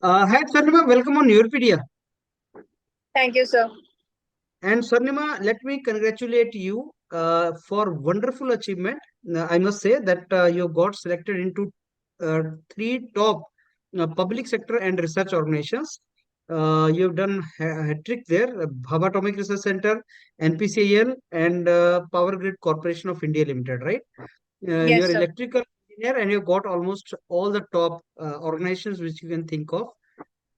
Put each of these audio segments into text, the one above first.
Hi, Swarnima. Welcome on YourPedia. Thank you, sir. And Swarnima, let me congratulate you for wonderful achievement. I must say that you got selected into three top public sector and research organizations. You've done hat trick there: Bhabha Atomic Research Center, NPCIL, and Power Grid Corporation of India Limited. Right? Yes, You're sir. electrical engineer, and you got almost all the top organizations which you can think of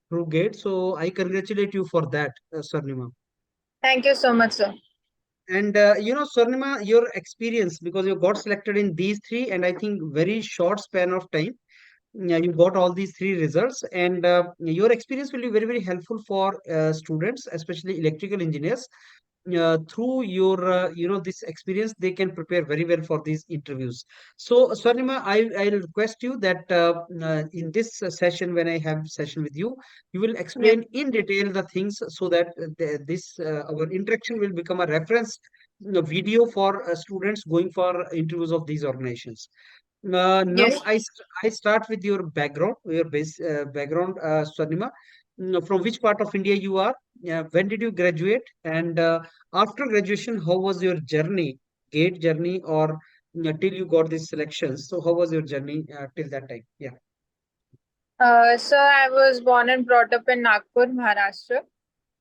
through GATE. So I congratulate you for that, Swarnima. Thank you so much, sir. And Swarnima, your experience because you got selected in these three, and I think very short span of time, yeah, you got all these three results, and your experience will be very, very helpful for students, especially electrical engineers. Through your, this experience, they can prepare very well for these interviews. So, Swarnima, I'll request you that in this session, when I have session with you, you will Yes, explain in detail the things so that this our interaction will become a reference video for students going for interviews of these organizations. Now yes. I start with your background, your base background, Swarnima. From which part of India you are? When did you graduate? And after graduation, how was your journey, gate journey, or till you got these selections? So how was your journey till that time? Yeah. So I was born and brought up in Nagpur, Maharashtra,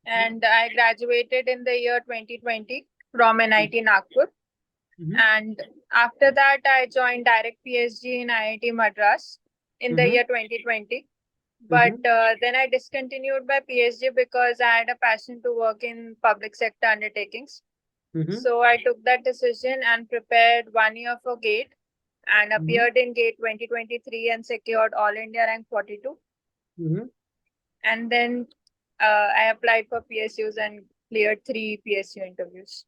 and I graduated in the year 2020 from NIT Nagpur. Mm-hmm. And after that, I joined DirectPhD in IIT Madras in the Mm-hmm. year 2020. But Mm-hmm. then I discontinued my PhD because I had a passion to work in public sector undertakings. Mm-hmm. So I took that decision and prepared 1 year for GATE and Mm-hmm. appeared in GATE 2023 and secured All India rank 42. Mm-hmm. And then I applied for PSUs and cleared three PSU interviews.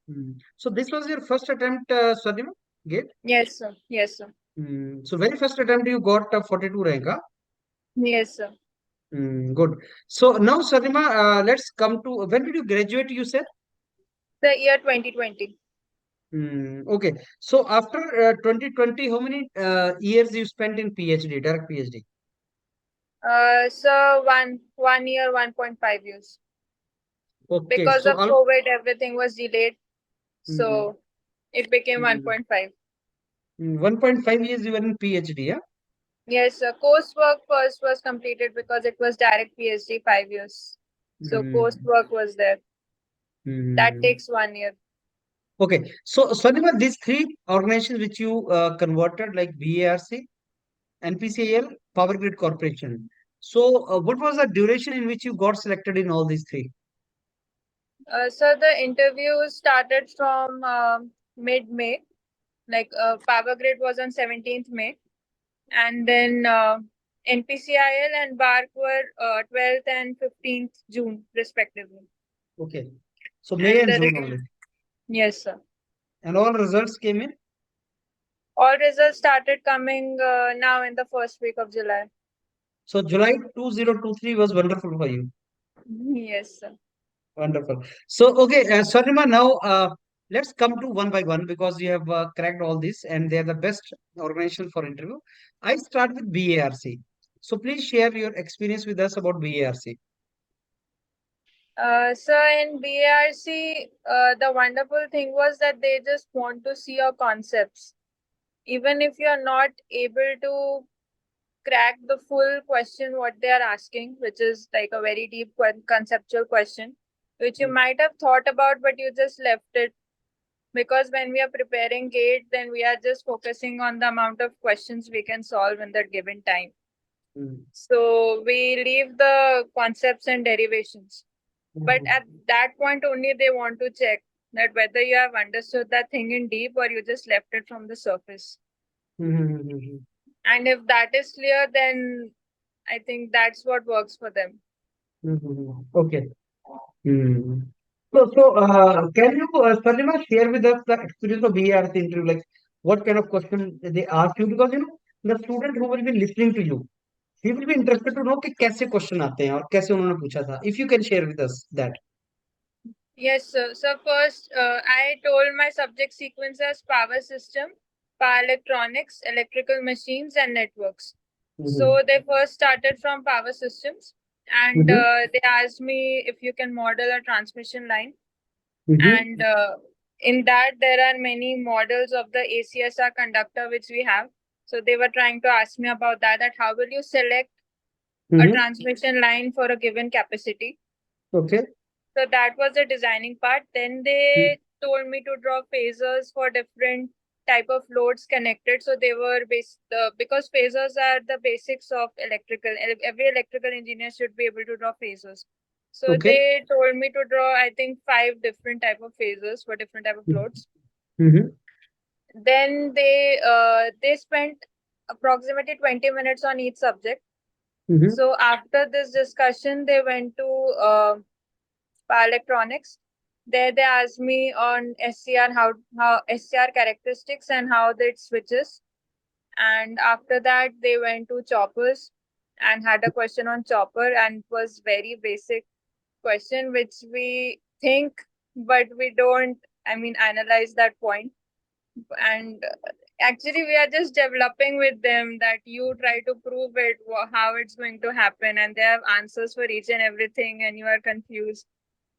So this was your first attempt, Swarnima? Gate? Yes, sir. Yes, sir. So very first attempt you got 42 rank, huh? Yes, sir. Good. So now, Swarnima, let's come to when did you graduate? You said. The year 2020. Okay. So after 2020, how many years you spent in PhD, direct PhD? So one year, 1.5 years. Okay. Because So of COVID, everything was delayed. mm, So it became mm, 1.5. 1.5 years you were in PhD, yeah? Yes, coursework first was completed because it was direct PhD 5 years. So Mm, coursework was there. That mm. takes 1 year. Okay. So Swarnima, these three organizations which you converted like BARC, NPCIL, Power Grid Corporation. So what was the duration in which you got selected in all these three? So the interviews started from mid-May. Like Power Grid was on 17th May, and then NPCIL and BARC were 12th and 15th June respectively. Okay. So May And and the June only. yes, sir. And all results came in. All results started coming now in the first week of July. So July 2023 was wonderful for you. Yes, sir. Wonderful. So, okay, Swarnima, now let's come to one by one because you have cracked all this and they are the best organization for interview. I start with BARC. So, please share your experience with us about BARC. So in BARC, the wonderful thing was that they just want to see your concepts. Even if you're not able to crack the full question what they are asking, which is like a very deep conceptual question, which you might have thought about, but you just left it because when we are preparing GATE, then we are just focusing on the amount of questions we can solve in that given time. Mm. So we leave the concepts and derivations. But Mhm. at that point only they want to check that whether you have understood that thing in deep or you just left it from the surface. Mhm. And if that is clear, then I think that's what works for them. Okay. Hmm. Can you, Swarnima, share with us the experience of BARC interview? Like, what kind of question they ask you? Because, the student who will be listening to you, he will be interested to know कि कैसे question आते हैं और कैसे उन्होंने पूछा था. If you can share with us that. Yes, sir. So first, I told my subject sequence as power system, power electronics, electrical machines, and networks. Mm-hmm. So they first started from power systems. and Mm-hmm. they asked me if you can model a transmission line. And Mm-hmm. in that, there are many models of the ACSR conductor which we have. So they were trying to ask me about that, that how will you select a Mm-hmm. transmission line for a given capacity. Okay. So that was the designing part. Then they told me to draw phasors for different type of loads connected. So they were because phasors are the basics of electrical. Every electrical engineer should be able to draw phasors. So Okay. they told me to draw, I think, five different type of phasors for different type of loads. Mm-hmm. Then they spent approximately 20 minutes on each subject. Mm-hmm. So after this discussion, they went to power electronics. There they asked me on SCR how SCR characteristics and how it switches. And after that they went to choppers and had a question on chopper, and it was very basic question which we think but we don't, I mean, analyze that point. And actually we are just developing with them that you try to prove it, how it's going to happen, and they have answers for each and everything and you are confused.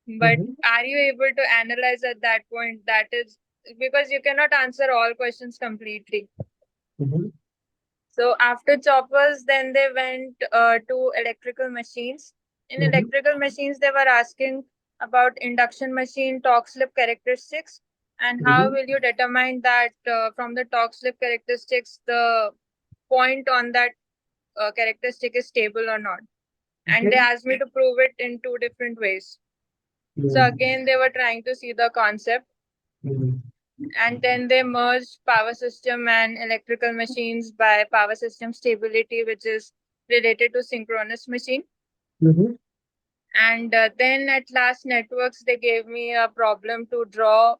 But Mm-hmm. are you able to analyze at that point? That is because you cannot answer all questions completely. Mm-hmm. So after choppers, then they went to electrical machines. In Mm-hmm. electrical machines, they were asking about induction machine torque slip characteristics, and how Mm-hmm. will you determine that from the torque slip characteristics the point on that characteristic is stable or not. And they Okay. asked me to prove it in two different ways. So Mm-hmm. again, they were trying to see the concept, Mm-hmm. and then they merged power system and electrical machines by power system stability, which is related to synchronous machine. Mm-hmm. And then at last networks, they gave me a problem to draw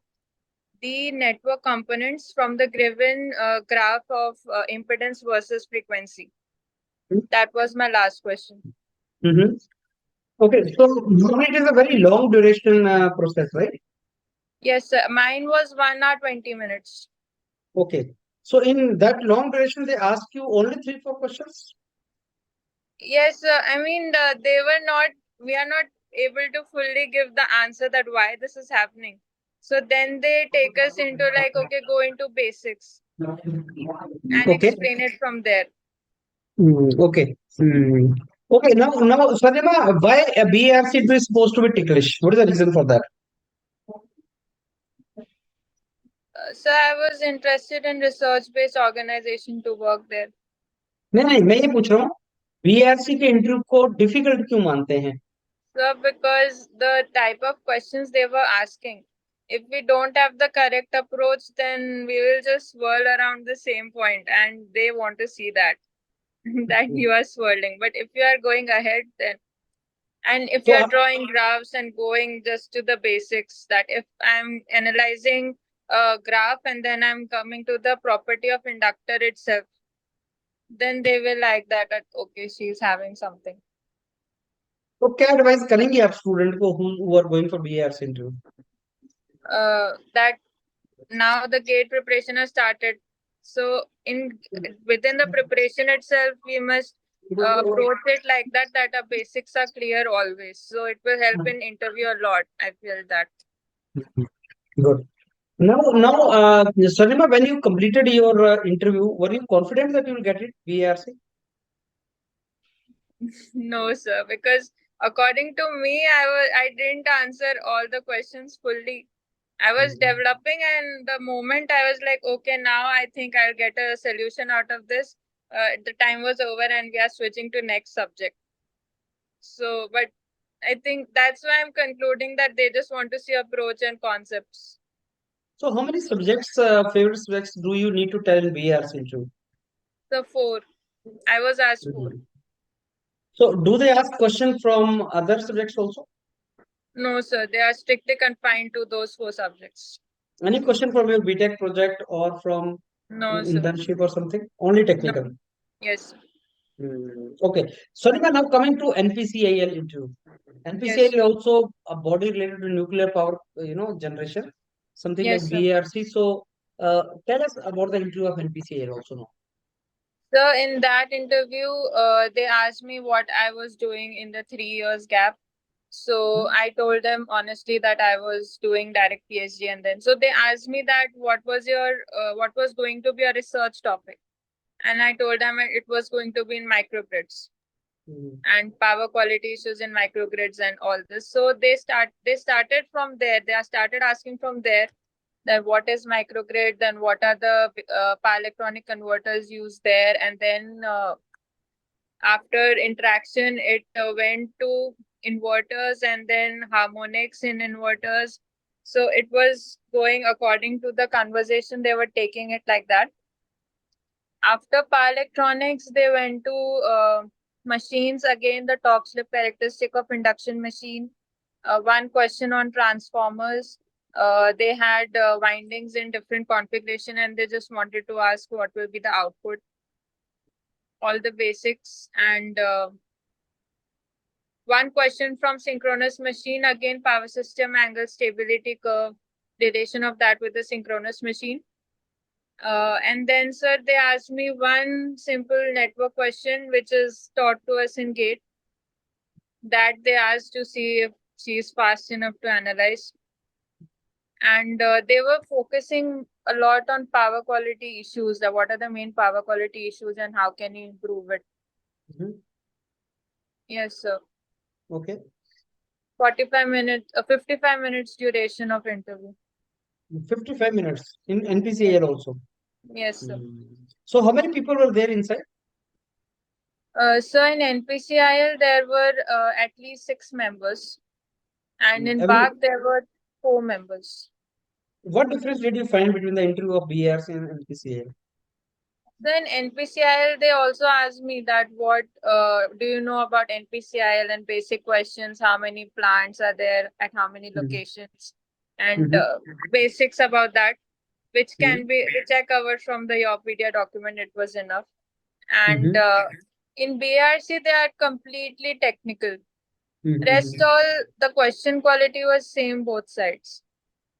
the network components from the given graph of impedance versus frequency. That was my last question. Mm-hmm. Okay. So normally it is a very long duration process, right? Yes, sir. Mine was 1 hour 20 minutes. Okay. So in that long duration, they ask you only three, four questions. Yes, I mean, they were not, we are not able to fully give the answer that why this is happening. So then they take us into like, okay, go into basics and Okay. explain it from there. Okay. Okay. Now, Swarnima, why a BRC2 is supposed to be ticklish? What is the reason for that? So I was interested in research-based organization to work there. नहीं नहीं मैं ये पूछ रहा हूँ BRC के interview को difficult क्यों मानते हैं? So because the type of questions they were asking, if we don't have the correct approach, then we will just swirl around the same point, and they want to see that that you are swirling. But if you are going ahead, then and if तो you're आप drawing graphs and going just to the basics, that if I'm analyzing a graph and then I'm coming to the property of inductor itself, then they will like that okay, she's having something. तो क्या advice करेंगे आप student को who are going for BARC interview? That now the gate preparation has started. So in within the preparation itself, we must approach it like that, that our basics are clear always. So it will help in interview a lot. I feel that. Good. Now, Swarnima, when you completed your interview, were you confident that you will get it, BARC? No, sir, because according to me, I didn't answer all the questions fully. I was developing, and the moment I was like, okay, now I think I'll get a solution out of this. The time was over, and we are switching to next subject. So, but I think that's why I'm concluding that they just want to see approach and concepts. So how many subjects, favorite subjects do you need to tell in BARC interview? So four, I was asked four. Mhm. So do they ask questions from other subjects also? No, sir, they are strictly confined to those four subjects. Any question from your BTech project or from No, sir. internship or something? Only No. technical. Yes. Okay. Sarika, now coming to NPCIL interview. NPCIL Yes. is also a body related to nuclear power, generation, something like Yes, sir. BARC. So, tell us about the interview of NPCIL also now. So in that interview, they asked me what I was doing in the 3 years gap. So I told them honestly that I was doing direct PhD, and then so they asked me that what was going to be a research topic, and I told them it was going to be in microgrids Mhm. and power quality issues in microgrids and all this. So they started from there. They started asking from there that what is microgrid, then what are the power electronic converters used there, and then after interaction it went to inverters and then harmonics in inverters. So it was going according to the conversation, they were taking it like that. After power electronics they went to machines, again the torque slip characteristic of induction machine, one question on transformers. They had windings in different configuration and they just wanted to ask what will be the output, all the basics. And one question from synchronous machine, again power system angle stability curve, relation of that with the synchronous machine. And then, sir, they asked me one simple network question, which is taught to us in GATE, that they asked to see if she is fast enough to analyze. And they were focusing a lot on power quality issues, that what are the main power quality issues and how can you improve it. Mhm. Yes, sir. Okay. 45 minutes, 55 minutes duration of interview. 55 minutes in Yes, NPCIL also. yes, sir. So how many people were there inside? So in NPCIL, there were at least 6 members, and in Every BARC, there were 4 members. What difference did you find between the interview of BRC and NPCIL? So in NPCIL, they also asked me that what do you know about NPCIL and basic questions, how many plants are there at how many Mm-hmm. locations, and Mm-hmm. basics about that, which I covered from the YourPedia document. It was enough. And Mm-hmm. in BRC, they are completely technical. Rest Mm-hmm. all the question quality was same both sides.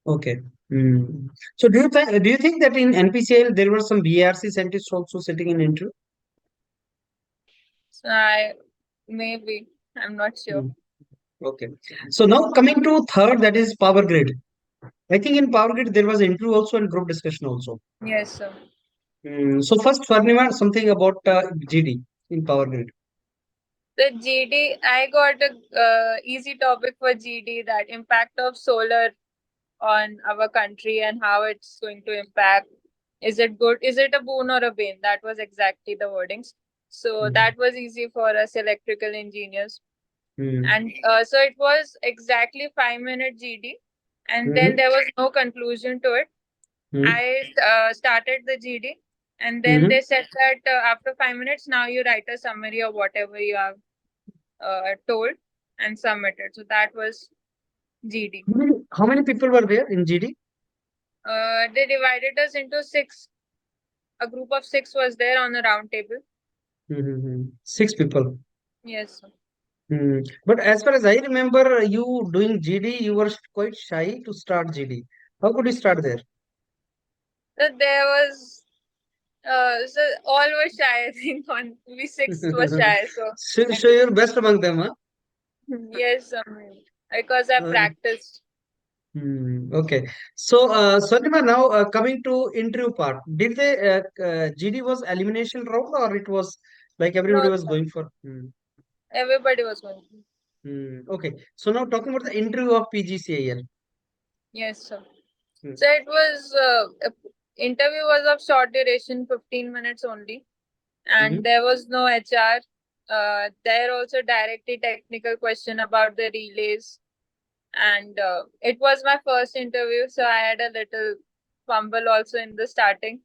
Okay. Mm. So do you think that in NPCIL there were some BRC scientists also sitting in interview? So I maybe I'm not sure. Mm. Okay. So now coming to third, that is power grid. I think in power grid there was interview also and group discussion also. Yes, sir. So first, Swarnima, something about GD in power grid. The GD, I got a easy topic for GD, that impact of solar on our country and how it's going to impact. Is it good? Is it a boon or a bane? That was exactly the wordings. So Mm. that was easy for us electrical engineers. Mm. And so it was exactly 5 minute GD, and then Mm-hmm. there was no conclusion to it. Mm. I started the GD, and then Mm-hmm. they said that after 5 minutes, now you write a summary of whatever you have told and submitted. So that was GD. How many people were there in GD? They divided us into six. A group of six was there on a round table. Mm-hmm. Six people. Yes. But as far as I remember, you doing GD, you were quite shy to start GD. How could you start there? So there was so all were shy. I think on we six were shy. So So you're best among them, huh? yes, because I Uh, practiced. okay. So, Swarnima, now coming to interview part, did they GD was elimination round or it was like everybody No, was sir. going for? Everybody was going. Okay. So now talking about the interview of PGCIL. Yes, sir. Hmm. So it was interview was of short duration, 15 minutes only, and Mm-hmm. there was no HR. There also directly technical question about the relays, and it was my first interview, so I had a little fumble also in the starting.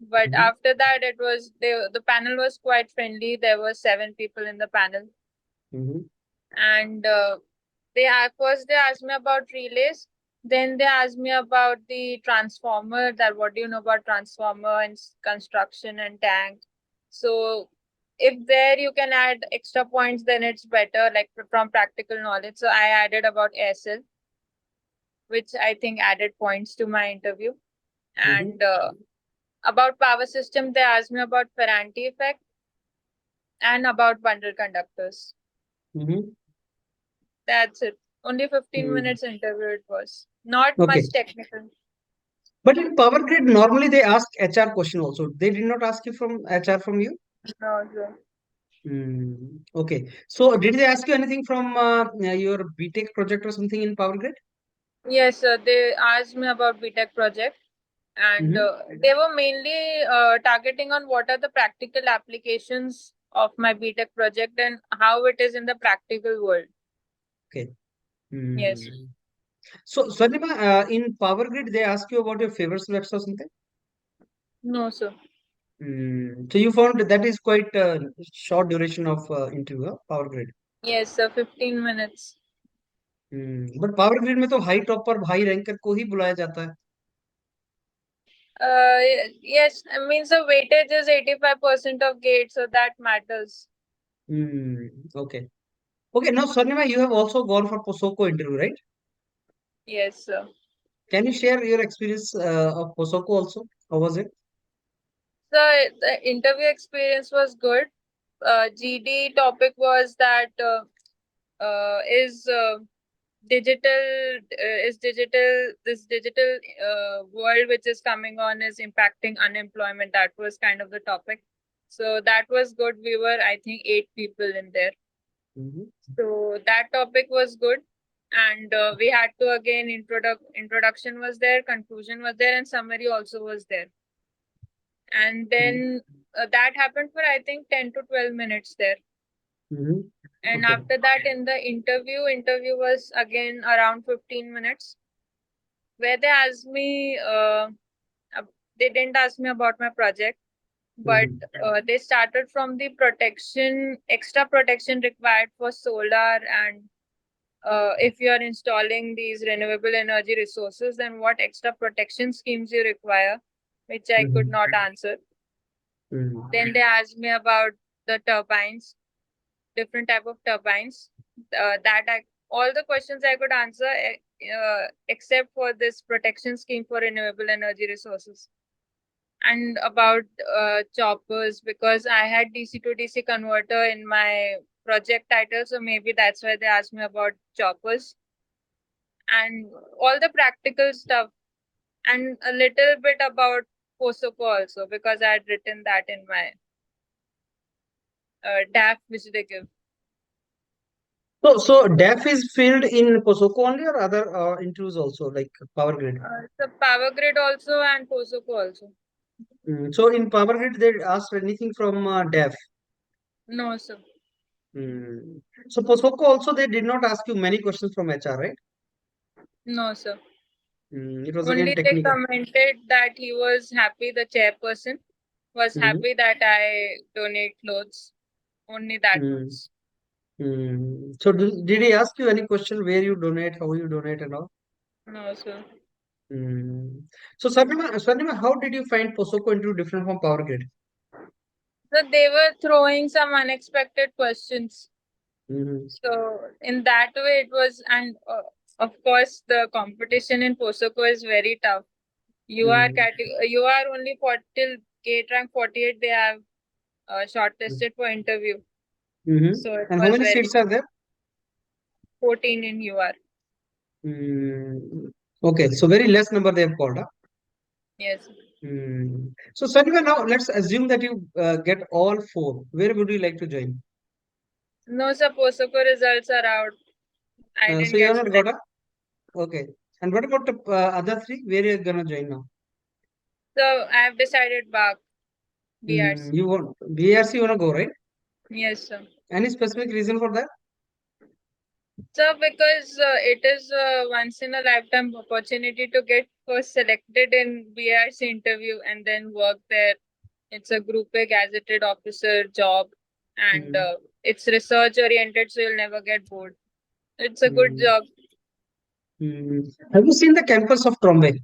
But Mm-hmm. after that, the panel was quite friendly. There were 7 people in the panel, Mm-hmm. and first they asked me about relays, then they asked me about the transformer, that what do you know about transformer and construction and tank. So if there you can add extra points, then it's better, like from practical knowledge. So I added about ASL, which I think added points to my interview. Mm-hmm. And About power system, they asked me about Ferranti effect and about bundle conductors. Mm-hmm. That's it. Only 15 Mm. minutes interview it was. Not Okay. much technical. But in Power Grid, normally they ask HR question also. They did not ask you from HR from you? No, sir. Mm. Okay. So did they ask you anything from your BTech project or something in Power Grid? Yes, sir. They asked me about BTech project, and Mm-hmm. they were mainly targeting on what are the practical applications of my BTech project and how it is in the practical world. Okay. Yes. Mm. So, Swarnima, in Power Grid, they ask you about your favorite subjects or something? No, sir. Mm. So you found that is quite short duration of interview, Power Grid. Yes, sir. 15 minutes. But power grid में तो high topper high ranker को ही बुलाया जाता है. Uh, yes, I mean, the weightage is 85% of gate, so that matters. Okay. Okay, now Swarnima, you have also gone for Posoko interview, right? Yes, sir. Can you share your experience of Posoko also? How was it? So the interview experience was good. GD topic was that is digital this digital world which is coming on is impacting unemployment. That was kind of the topic. So that was good. We were, I think, 8 people in there. Mm-hmm. So that topic was good. And we had to again introduction was there, conclusion was there, and summary also was there. And then that happened for I think 10 to 12 minutes there. Mm-hmm. And Okay. after that, in the interview was again around 15 minutes, where they asked me, they didn't ask me about my project, but Mm-hmm. they started from the extra protection required for solar, and if you are installing these renewable energy resources, then what extra protection schemes you require, which I could Mm-hmm. not answer. Then they asked me about the turbines, different type of turbines. All the questions I could answer, except for this protection scheme for renewable energy resources, and about choppers, because I had DC to DC converter in my project title, so maybe that's why they asked me about choppers and all the practical stuff, and a little bit about Posoko also, because I had written that in my DAF which they give. So DAF is filled in Posoko only or other interviews also, like Power Grid? The power grid also and Posoko also. So in Power Grid, they asked anything from DAF. No, sir. So Posoko also, they did not ask you many questions from HR, right? No, sir. It was again Only they technical. commented that he was happy, the chairperson was Mm-hmm. happy that I donate clothes. Only that Mm. much. So did he ask you any question where you donate, how you donate and all? No, sir. Mm. So Swarnima, how did you find Posoko interview different from Power Grid? So they were throwing some unexpected questions. Mm-hmm. So in that way, it was, and of course, the competition in Posoko is very tough. You are only till gate rank 48. They have shortlisted for interview. Mm-hmm. So it And how was many very seats are there? 14 in UR. Mm. Okay, so very less number they have called. Huh? Yes. So Swarnima, now let's assume that you get all four. Where would you like to join? No, sir. Posoko results are out. I So didn't you have get not got selected. a. Okay. And what about the other three? Where you gonna join now? So I have decided BARC, BRC. You want BRC, you wanna go, right? Yes, sir. Any specific reason for that? So because it is a once in a lifetime opportunity to get first selected in BRC interview and then work there. It's a Group A gazetted officer job, and Mm, it's research oriented, so you'll never get bored. It's a good mm, job. mm. Have you seen the campus of Trombay,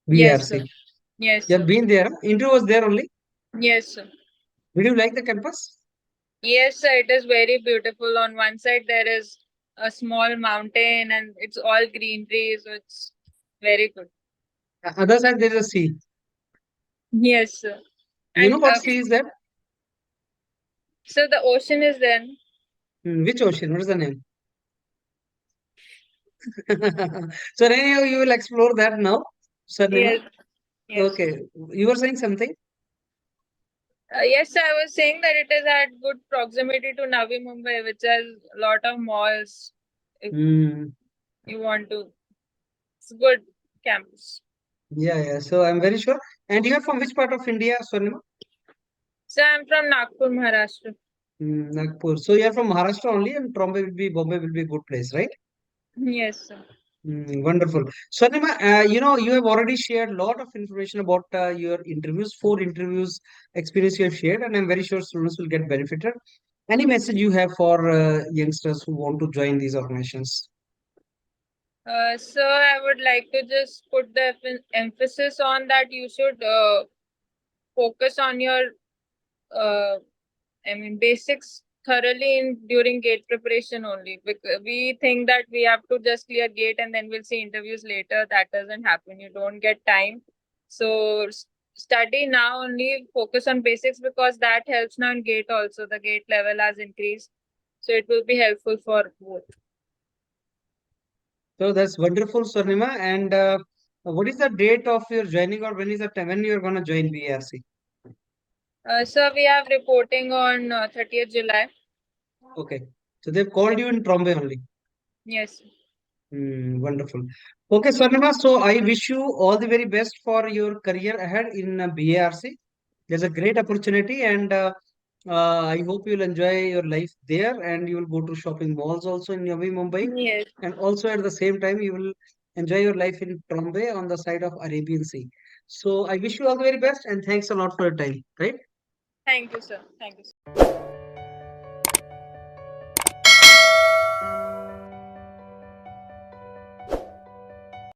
Yes, sir. BRC? Yes, You have sir. been there. Huh? Interview was there only. Yes, sir. Did you like the campus? Yes, sir. It is very beautiful. On one side, there is a small mountain, and it's all greenery, so it's very good. Other side there is a sea. Yes, sir. You And know what sea is that? so the ocean is then. Which ocean? What is the name? So anyhow, you will explore that now, Swarnima. Yes, yes. Okay, you were saying something. Yes, I was saying that it is at good proximity to Navi Mumbai, which has a lot of malls. If Hmm. you want to, it's good campus. Yeah, yeah. So I'm very sure. And you are from which part of India, Swarnima? So I'm from Nagpur, Maharashtra. Nagpur. So you are from Maharashtra only, and Bombay will be a good place, right? Yes, sir. Wonderful. Swarnima, you have already shared a lot of information about your interviews, 4 interviews experience you have shared, and I'm very sure students will get benefited. Any message you have for youngsters who want to join these organizations? So I would like to just put the emphasis on that you should focus on your uh, basics thoroughly in during gate preparation only. Because we think that we have to just clear gate and then we'll see interviews later. That doesn't happen. You don't get time. So study now only. Focus on basics because that helps now in gate also. The gate level has increased, so it will be helpful for both. So that's wonderful, Swarnima. And what is the date of your joining, or when is the time when you're going to join BARC? So we have reporting on 30th July. Okay. So they've called you in Trombay only. Yes. Wonderful. Okay, Swarnima. So I wish you all the very best for your career ahead in BARC. There's a great opportunity, and I hope you'll enjoy your life there, and you will go to shopping malls also in Navi Mumbai, Yes. and also at the same time you will enjoy your life in Trombay on the side of Arabian Sea. So I wish you all the very best, and thanks a lot for your time. Right. Thank you, sir. Thank you.